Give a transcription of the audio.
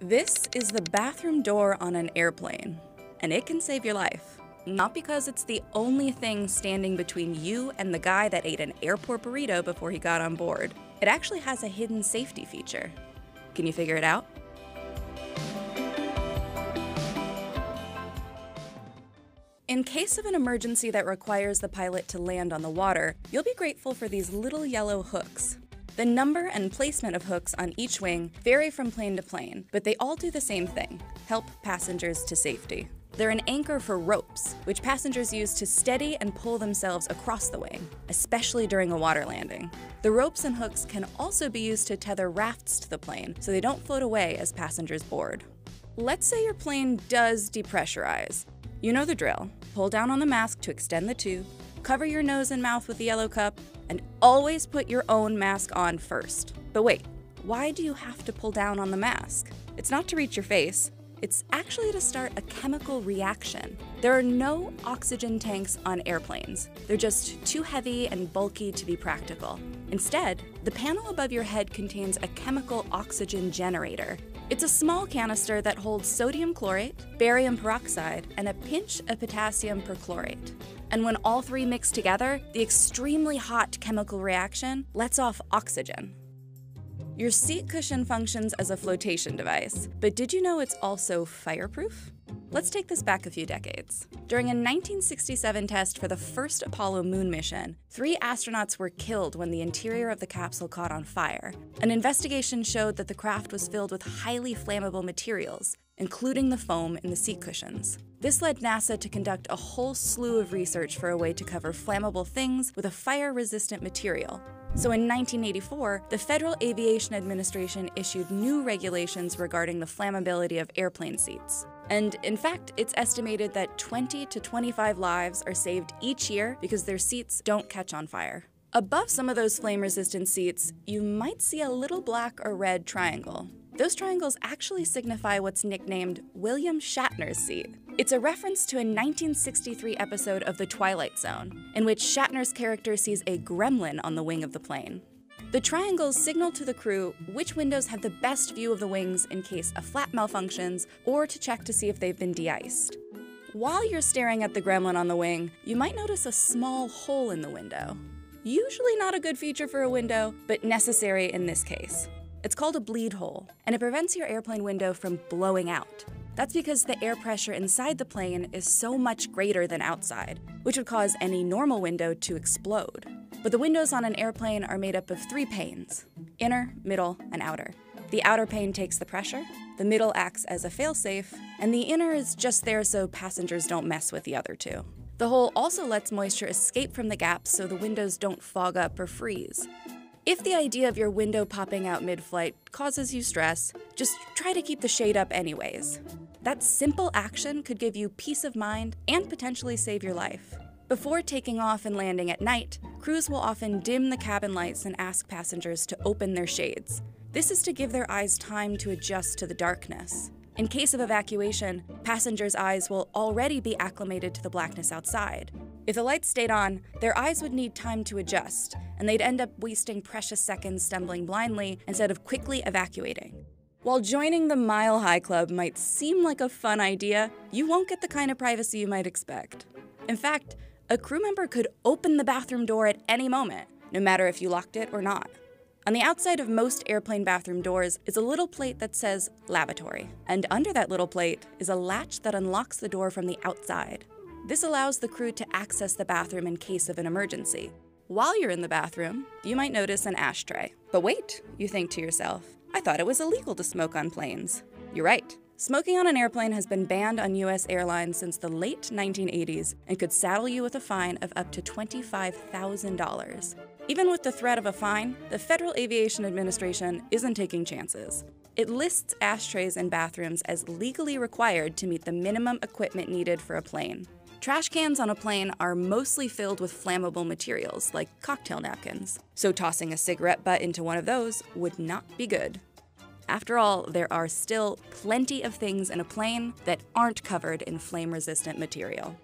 This is the bathroom door on an airplane, and it can save your life. Not because it's the only thing standing between you and the guy that ate an airport burrito before he got on board. It actually has a hidden safety feature. Can you figure it out? In case of an emergency that requires the pilot to land on the water, you'll be grateful for these little yellow hooks. The number and placement of hooks on each wing vary from plane to plane, but they all do the same thing: help passengers to safety. They're an anchor for ropes, which passengers use to steady and pull themselves across the wing, especially during a water landing. The ropes and hooks can also be used to tether rafts to the plane so they don't float away as passengers board. Let's say your plane does depressurize. You know the drill. Pull down on the mask to extend the tube, cover your nose and mouth with the yellow cup, and always put your own mask on first. But wait, why do you have to pull down on the mask? It's not to reach your face. It's actually to start a chemical reaction. There are no oxygen tanks on airplanes. They're just too heavy and bulky to be practical. Instead, the panel above your head contains a chemical oxygen generator. It's a small canister that holds sodium chlorate, barium peroxide, and a pinch of potassium perchlorate. And when all three mix together, the extremely hot chemical reaction lets off oxygen. Your seat cushion functions as a flotation device, but did you know it's also fireproof? Let's take this back a few decades. During a 1967 test for the first Apollo moon mission, 3 astronauts were killed when the interior of the capsule caught on fire. An investigation showed that the craft was filled with highly flammable materials, including the foam in the seat cushions. This led NASA to conduct a whole slew of research for a way to cover flammable things with a fire-resistant material. So in 1984, the Federal Aviation Administration issued new regulations regarding the flammability of airplane seats. And in fact, it's estimated that 20 to 25 lives are saved each year because their seats don't catch on fire. Above some of those flame-resistant seats, you might see a little black or red triangle. Those triangles actually signify what's nicknamed William Shatner's seat. It's a reference to a 1963 episode of The Twilight Zone, in which Shatner's character sees a gremlin on the wing of the plane. The triangles signal to the crew which windows have the best view of the wings in case a flap malfunctions, or to check to see if they've been de-iced. While you're staring at the gremlin on the wing, you might notice a small hole in the window. Usually not a good feature for a window, but necessary in this case. It's called a bleed hole, and it prevents your airplane window from blowing out. That's because the air pressure inside the plane is so much greater than outside, which would cause any normal window to explode. But the windows on an airplane are made up of 3 panes: inner, middle, and outer. The outer pane takes the pressure, the middle acts as a failsafe, and the inner is just there so passengers don't mess with the other 2. The hole also lets moisture escape from the gaps so the windows don't fog up or freeze. If the idea of your window popping out mid-flight causes you stress, just try to keep the shade up anyways. That simple action could give you peace of mind and potentially save your life. Before taking off and landing at night, crews will often dim the cabin lights and ask passengers to open their shades. This is to give their eyes time to adjust to the darkness. In case of evacuation, passengers' eyes will already be acclimated to the blackness outside. If the lights stayed on, their eyes would need time to adjust, and they'd end up wasting precious seconds stumbling blindly instead of quickly evacuating. While joining the Mile High Club might seem like a fun idea, you won't get the kind of privacy you might expect. In fact, a crew member could open the bathroom door at any moment, no matter if you locked it or not. On the outside of most airplane bathroom doors is a little plate that says lavatory, and under that little plate is a latch that unlocks the door from the outside. This allows the crew to access the bathroom in case of an emergency. While you're in the bathroom, you might notice an ashtray. But wait, you think to yourself, I thought it was illegal to smoke on planes. You're right. Smoking on an airplane has been banned on US airlines since the late 1980s and could saddle you with a fine of up to $25,000. Even with the threat of a fine, the Federal Aviation Administration isn't taking chances. It lists ashtrays in bathrooms as legally required to meet the minimum equipment needed for a plane. Trash cans on a plane are mostly filled with flammable materials, like cocktail napkins, so tossing a cigarette butt into one of those would not be good. After all, there are still plenty of things in a plane that aren't covered in flame-resistant material.